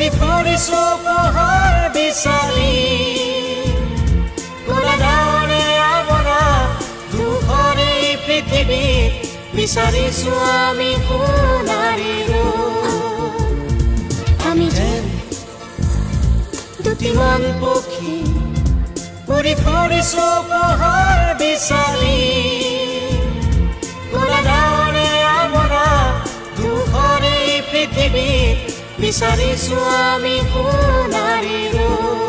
ঘূৰি ফুৰিছো পোহৰ বিচাৰি ক'লা ডাৱৰে আৱৰা দুখৰে পৃথিৱীত বিচাৰিছো আমি সোণাৰী ৰূপ আমি যেন দুটি মন পক্ষী ঘূৰি ফুৰিছো পোহৰ বিচাৰি ক'লা ডাৱৰে আৱৰা দুখৰে পৃথিৱীত বিচাৰিছো আমি সোণাৰী ৰূপ